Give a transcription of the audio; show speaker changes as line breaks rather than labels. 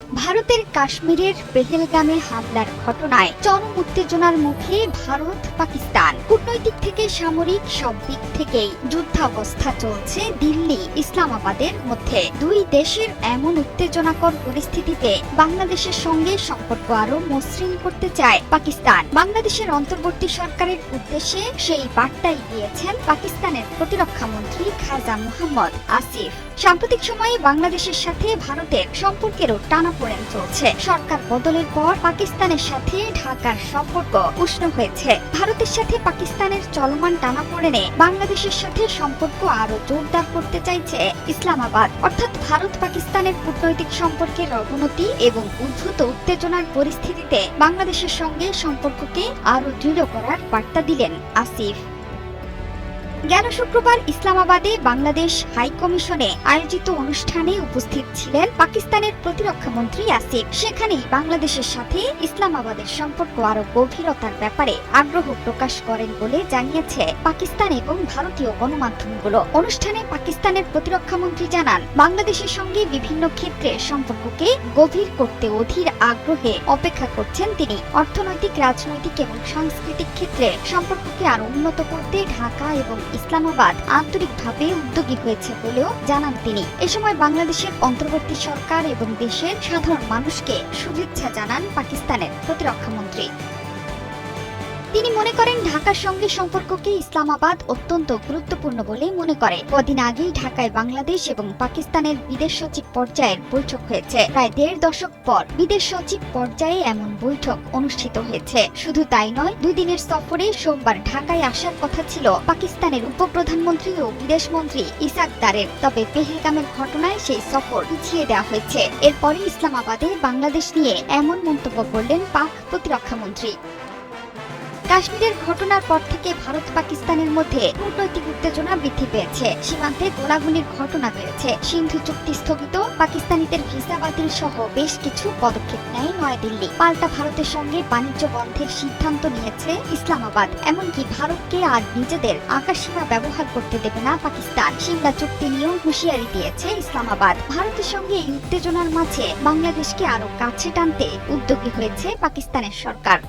ভারতের কাশ্মীরের পেহেলগামে হামলার ঘটনায় চরম উত্তেজনার মুখে ভারত পাকিস্তান। কূটনৈতিক থেকে সামরিক সব দিক থেকেই যুদ্ধাবস্থা চলছে দিল্লি ইসলামাবাদের মধ্যে। দুই দেশের এমন উত্তেজনাকর পরিস্থিতিতে বাংলাদেশের সঙ্গে সম্পর্ক আরো মসৃণ করতে চায় পাকিস্তান। বাংলাদেশের অন্তর্বর্তী সরকারের উদ্দেশ্যে সেই বার্তাই দিয়েছেন পাকিস্তানের প্রতিরক্ষা মন্ত্রী খাজা মোহাম্মদ আসিফ। সাম্প্রতিক সময়ে বাংলাদেশের সাথে ভারতের সম্পর্কেরও টানাপোড়েন চলছে। সরকার বদলের পর পাকিস্তানের সাথে ঢাকার সম্পর্ক উষ্ণ হয়েছে। ভারতের সাথে পাকিস্তানের চলমান টানাপোড়েনে বাংলাদেশের সাথে সম্পর্ক আরো জোরদার করতে চাইছে ইসলামাবাদ। অর্থাৎ ভারত পাকিস্তানের কূটনৈতিক সম্পর্কের অবনতি এবং উদ্ভূত উত্তেজনার পরিস্থিতিতে বাংলাদেশের সঙ্গে সম্পর্ককে আরো দৃঢ় করার বার্তা দিলেন আসিফ। গেল শুক্রবার ইসলামাবাদে বাংলাদেশ হাই কমিশনে আয়োজিত অনুষ্ঠানে উপস্থিত ছিলেন পাকিস্তানের প্রতিরক্ষা মন্ত্রী আসিফ। সেখানেই বাংলাদেশের সাথে ইসলামাবাদের সম্পর্ক আরো গভীরতার ব্যাপারে আগ্রহ প্রকাশ করেন বলে জানিয়েছে পাকিস্তান এবং ভারতীয় গণমাধ্যমগুলো। অনুষ্ঠানে পাকিস্তানের প্রতিরক্ষা মন্ত্রী জানান, বাংলাদেশের সঙ্গে বিভিন্ন ক্ষেত্রে সম্পর্ককে গভীর করতে অধীর আগ্রহে অপেক্ষা করছেন তিনি। অর্থনৈতিক, রাজনৈতিক এবং সাংস্কৃতিক ক্ষেত্রে সম্পর্ককে আরো উন্নত করতে ঢাকা এবং ইসলামাবাদ আন্তরিকভাবে উদ্যোগী হয়েছে বলেও জানান তিনি। এ সময় বাংলাদেশের অন্তর্বর্তী সরকার এবং দেশের সাধারণ মানুষকে শুভেচ্ছা জানান পাকিস্তানের প্রতিরক্ষা মন্ত্রী। তিনি মনে করেন ঢাকার সঙ্গে সম্পর্ককে ইসলামাবাদ অত্যন্ত গুরুত্বপূর্ণ বলে মনে করে। কদিন আগেই ঢাকায় বাংলাদেশ এবং পাকিস্তানের বিদেশ সচিব পর্যায়ের বৈঠক হয়েছে। প্রায় ১.৫ দশক পর বিদেশ সচিব পর্যায়ে এমন বৈঠক অনুষ্ঠিত হয়েছে। শুধু তাই নয়, ২ দিনের সফরে সোমবার ঢাকায় আসার কথা ছিল পাকিস্তানের উপপ্রধানমন্ত্রী ও বিদেশ মন্ত্রী ইসাক দারের। তবে পেহেলগামের ঘটনায় সেই সফর পিছিয়ে দেওয়া হয়েছে। এরপরে ইসলামাবাদে বাংলাদেশ নিয়ে এমন মন্তব্য করলেন পাক প্রতিরক্ষা মন্ত্রী। কাশ্মীরের ঘটনার পর থেকে ভারত পাকিস্তানের মধ্যে কূটনৈতিক উত্তেজনা বৃদ্ধি পেয়েছে। সীমান্তে গোলাগুলির ঘটনা বেড়েছে। সিন্ধু চুক্তি স্থগিত, পাকিস্তানিদের ভিসা বাতিল সহ বেশ কিছু পদক্ষেপ নেয় নয়াদিল্লি। পাল্টা ভারতের সঙ্গে বাণিজ্য বন্ধের সিদ্ধান্ত নিয়েছে ইসলামাবাদ। এমনকি ভারতকে আর নিজেদের আকাশসীমা ব্যবহার করতে দেবে না পাকিস্তান। সিমলা চুক্তি নিয়েও হুঁশিয়ারি দিয়েছে ইসলামাবাদ। ভারতের সঙ্গে এই উত্তেজনার মাঝে বাংলাদেশকে আরো কাছে টানতে উদ্যোগী হয়েছে পাকিস্তানের সরকার।